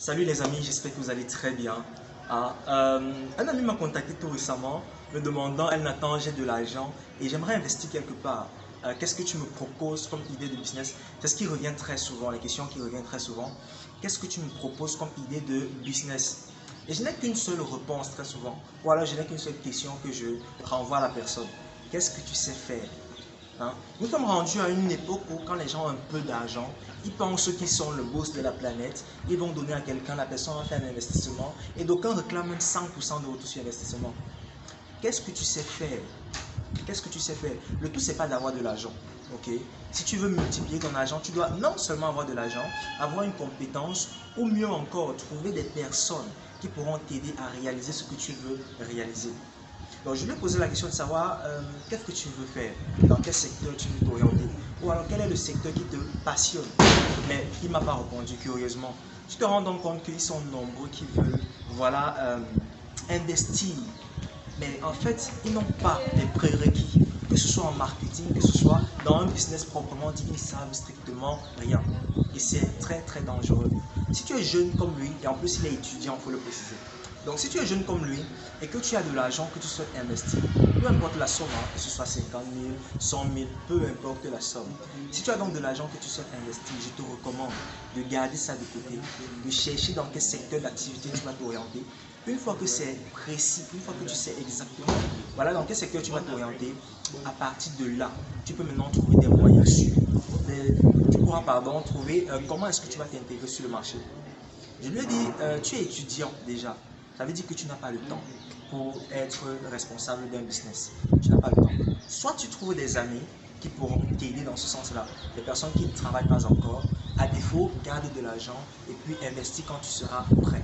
Salut les amis, j'espère que vous allez très bien. Un ami m'a contacté tout récemment me demandant, elle Nathan, j'ai de l'argent et j'aimerais investir quelque part. Qu'est-ce que tu me proposes comme idée de business? C'est ce qui revient très souvent, les questions qui reviennent très souvent. Qu'est-ce que tu me proposes comme idée de business? Et je n'ai qu'une seule réponse très souvent. Ou alors je n'ai qu'une seule question que je renvoie à la personne. Qu'est-ce que tu sais faire? Hein? Nous sommes rendus à une époque où quand les gens ont un peu d'argent, ils pensent qu'ils sont le boss de la planète, ils vont donner à quelqu'un, la personne va faire un investissement et d'aucuns réclament 100% de retour sur investissement. Qu'est-ce que tu sais faire? Qu'est-ce que tu sais faire? Le tout, c'est pas d'avoir de l'argent. Ok? Si tu veux multiplier ton argent, tu dois non seulement avoir de l'argent, avoir une compétence ou mieux encore, trouver des personnes qui pourront t'aider à réaliser ce que tu veux réaliser. Donc, je lui ai posé la question de savoir qu'est-ce que tu veux faire, dans quel secteur tu veux t'orienter, ou alors quel est le secteur qui te passionne. Mais il ne m'a pas répondu curieusement. Tu te rends donc compte qu'ils sont nombreux qui veulent investir, mais en fait, ils n'ont pas les prérequis, que ce soit en marketing, que ce soit dans un business proprement dit, ils ne savent strictement rien. Et c'est très très dangereux. Si tu es jeune comme lui, et en plus il est étudiant, il faut le préciser. Donc si tu es jeune comme lui et que tu as de l'argent que tu souhaites investir, peu importe la somme, que ce soit 50 000, 100 000, peu importe la somme. Si tu as donc de l'argent que tu souhaites investir, je te recommande de garder ça de côté, de chercher dans quel secteur d'activité tu vas t'orienter. Une fois que c'est précis, une fois que tu sais exactement voilà dans quel secteur tu vas t'orienter, à partir de là, tu peux maintenant trouver des moyens sûrs. Tu pourras trouver comment est-ce que tu vas t'intégrer sur le marché. Je lui ai dit, tu es étudiant déjà. Ça veut dire que tu n'as pas le temps pour être responsable d'un business. Tu n'as pas le temps. Soit tu trouves des amis qui pourront t'aider dans ce sens-là, des personnes qui ne travaillent pas encore. À défaut, garde de l'argent et puis investis quand tu seras prêt.